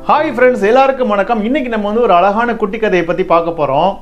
Hi friends, எல்லாருக்கும் வணக்கம். இன்னைக்கு நம்ம ஒரு அழகான குட்டி கதையை பத்தி பார்க்க போறோம்.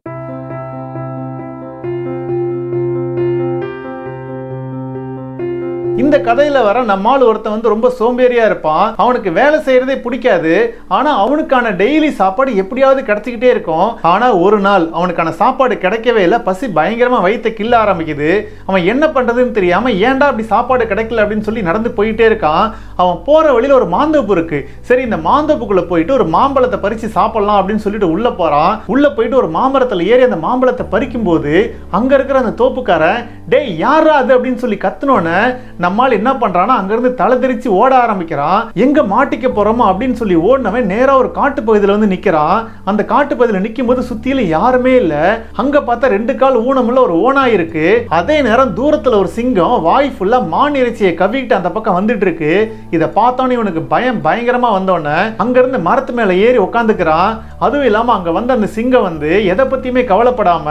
இந்த கதையில வர நம்மால் ஒருத்தன் ரொம்ப சோம்பேறியா இருப்பான். அவனுக்கு வேலை செய்யறதே பிடிக்காது. ஆனா அவனுக்கான டெய்லி சாப்பாடு எப்படியாவது கிடைச்சிக்கிட்டே இருக்கும். ஆனா ஒரு நாள் அவனுக்கான சாப்பாடு கிடைக்கவே இல்லை. பசி பயங்கரமா வயித்தை கிள்ள ஆரம்பிக்குது. அவன் என்ன பண்றதுன்னு தெரியாம ஏன்டா அப்படி சாப்பாடு கிடைக்கல அப்படின்னு சொல்லி நடந்து போயிட்டே இருக்கான். அவன் போற வழியில ஒரு மாந்தோப்பு இருக்கு. சரி, இந்த மாந்தோப்புக்குள்ள போயிட்டு ஒரு மாம்பழத்தை பறிச்சு சாப்பிடலாம் அப்படின்னு சொல்லிட்டு உள்ள போறான். உள்ள போயிட்டு ஒரு மாமரத்துல ஏறி அந்த மாம்பழத்தை பறிக்கும் போது அங்க இருக்கிற அந்த தோப்புக்காரன், டேய் யாரா அது அப்படின்னு சொல்லி கத்துனோன்னு நம்மால் என்ன பண்றானா அங்கிருந்து தலை தெரிச்சு ஓட ஆரம்பிக்கிறான். எங்க மாட்டிக்க போறோமோ அப்படின்னு சொல்லி ஓடினவன் நேரா ஒரு காட்டு பகுதியில நிக்கிறான். அந்த காட்டு பகுதியில நிக்கும் போது சுத்தியில யாருமே இல்ல. அங்க பார்த்தா 2 கால் ஊனமுள்ள ஒரு ஓனாய் இருக்கு. அதே நேரம் தூரத்துல ஒரு சிங்கம் வாய் ஃபுல்லா மான் இறைச்சியை கவ்விக்கிட்டு அந்த பக்கம் வந்துட்டு இருக்கு. இதை பார்த்தோன்னே இவனுக்கு பயம் பயங்கரமா வந்தோடனே அங்க இருந்து மரத்து மேல ஏறி உட்காந்துக்கிறான். அதுவும் இல்லாம அங்க வந்து அந்த சிங்கம் எதை பத்தியுமே கவலைப்படாம,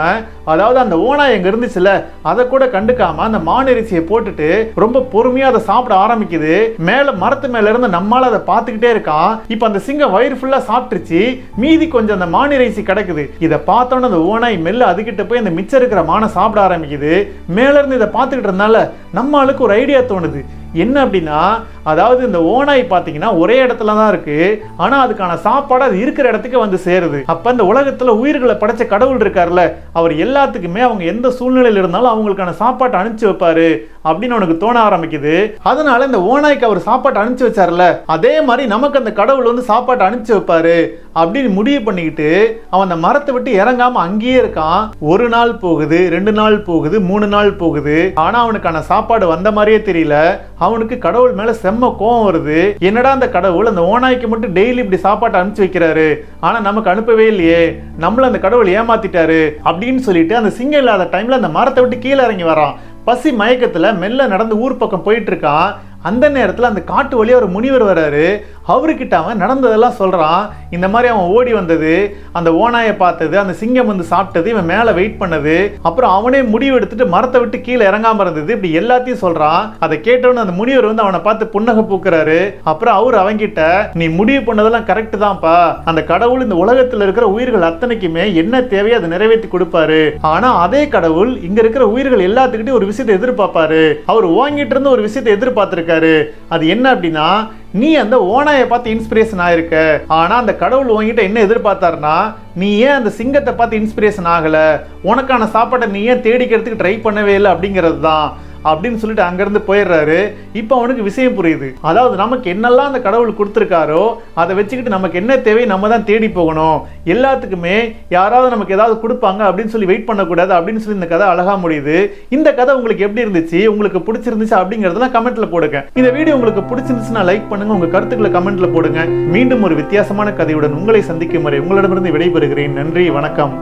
அதாவது அந்த ஓனாய் எங்க இருந்துச்சுல அதை கூட கண்டுக்காம அந்த மான் இறைச்சியை போட்டுட்டு ரொம்ப பொறுமையா அதை சாப்பிட ஆரம்பிக்குது. மேல மரத்து மேல இருந்து நம்மால அதை பார்த்துக்கிட்டே இருக்கான். இப்ப அந்த சிங்கம் வயிறு ஃபுல்லா சாப்பிட்டுருச்சு. மீதி கொஞ்சம் அந்த மான் இறைச்சி கிடக்குது. இதை பார்த்தோன்னு அந்த ஓனாய் மெல்ல அதுகிட்ட போய் அந்த மிச்சம் இருக்கிற மானை சாப்பிட ஆரம்பிக்குது. மேல இருந்து இதை பார்த்துக்கிட்டு இருந்தால நம்மளுக்கு ஒரு ஐடியா தோணுது. என்ன அப்படின்னா, அதாவது இந்த ஓனாய் பாத்தீங்கன்னா ஒரே இடத்துல தான் இருக்கு. ஆனா அதுக்கான சாப்பாடு அது இருக்கிற இடத்துக்கு வந்து சேருது. அப்ப இந்த உலகத்துல உயிர்களை படைச்ச கடவுள் இருக்காருல்ல, அவர் எல்லாத்துக்குமே அவங்க எந்த சூழ்நிலையில இருந்தாலும் அவங்களுக்கான சாப்பாட்டை அனுப்பிச்சு வைப்பாரு அப்படின்னு அவனுக்கு தோண ஆரம்பிக்குது. அதனால இந்த ஓனாய்க்கு அவர் சாப்பாட்டை அனுப்பிச்சு வச்சார்ல, அதே மாதிரி நமக்கு அந்த கடவுள் சாப்பாட்டை அனுப்பிச்சு வைப்பாரு அப்படின்னு முடிவு பண்ணிக்கிட்டு அவன் அந்த மரத்தை விட்டு இறங்காம அங்கேயே இருக்கான். 1 நாள் போகுது, 2 நாள் போகுது, 3 நாள் போகுது. ஆனா அவனுக்கான சாப்பாடு வந்த மாதிரியே தெரியல. அவனுக்கு கடவுள் மேல செம்ம கோவம் வருது. என்னடா அந்த கடவுள் அந்த ஓனாய்க்கு மட்டும் டெய்லி இப்படி சாப்பாட்டை அனுப்பிச்சு வைக்கிறாரு, ஆனா நமக்கு அனுப்பவே இல்லையே, நம்மள அந்த கடவுள் ஏமாத்திட்டாரு அப்படின்னு சொல்லிட்டு அந்த சிங்கம் இல்லாத டைம்ல அந்த மரத்தை விட்டு கீழே இறங்கி வரான். பசி மயக்கத்துல மெல்ல நடந்து ஊர் பக்கம் போயிட்டு இருக்கான். அந்த நேரத்தில் அந்த காட்டு வழியா ஒரு முனிவர் வராரு. அவர்கிட்ட அவன் நடந்ததெல்லாம் சொல்றான். இந்த மாதிரி அவன் ஓடி வந்தது, அந்த ஓனாயை பார்த்தது, அந்த சிங்கம் சாப்பிட்டது, இவன் மேல வெயிட் பண்ணது, அப்புறம் அவனே முடிவு எடுத்துட்டு மரத்தை விட்டு கீழே இறங்காம இருந்தது, இப்படி எல்லாத்தையும் சொல்றான். அதை கேட்டவன அந்த முனிவர் அவனை பார்த்து புன்னகை பூக்குறாரு. அப்புறம் அவர் அவங்கிட்ட, நீ முடிவு பண்ணதெல்லாம் கரெக்ட் தான்ப்பா, அந்த கடவுள் இந்த உலகத்துல இருக்கிற உயிர்கள் அத்தனைக்குமே என்ன தேவையோ அதை நிறைவேற்றி கொடுப்பாரு. ஆனா அதே கடவுள் இங்க இருக்கிற உயிர்கள் எல்லாத்துக்கிட்டையும் ஒரு விஷயத்தை எதிர்பார்ப்பாரு. அவர் வாங்கிட்டு இருந்து ஒரு விஷயத்தை எதிர்பார்த்திருக்காரு. அது என்ன அப்படின்னா, நீ அந்த ஓனாயை பார்த்து இன்ஸ்பிரேஷன் ஆயிருக்க. ஆனா அந்த கடவுள் உன்கிட்ட என்ன எதிர்பார்த்தாருன்னா, நீ ஏன் அந்த சிங்கத்தை பார்த்து இன்ஸ்பிரேஷன் ஆகல, உனக்கான சாப்பாட்டை நீ ஏன் தேடிக்கிறதுக்கு ட்ரை பண்ணவே இல்லை அப்படிங்கிறது தான் அப்படின்னு சொல்லிட்டு அங்கிருந்து போயிடுறாரு. இப்போ அவனுக்கு விஷயம் புரியுது. அதாவது நமக்கு என்னெல்லாம் அந்த கடவுள் கொடுத்துருக்காரோ அதை வச்சுக்கிட்டு நமக்கு என்ன தேவை நம்ம தான் தேடி போகணும். எல்லாத்துக்குமே யாராவது நமக்கு ஏதாவது கொடுப்பாங்க அப்படின்னு சொல்லி வெயிட் பண்ணக்கூடாது அப்படின்னு சொல்லி இந்த கதை அழகா முடியுது. இந்த கதை உங்களுக்கு எப்படி இருந்துச்சு, உங்களுக்கு பிடிச்சிருந்துச்சு அப்படிங்கறதெல்லாம் கமெண்ட்ல போடுங்க. இந்த வீடியோ உங்களுக்கு பிடிச்சிருந்துச்சுன்னா லைக் பண்ணுங்க, உங்க கருத்துக்களை கமெண்ட்ல போடுங்க. மீண்டும் ஒரு வித்தியாசமான கதையுடன் உங்களை சந்திக்கும் வரை உங்களிடமிருந்து விடைபெறுகிறேன். நன்றி, வணக்கம்.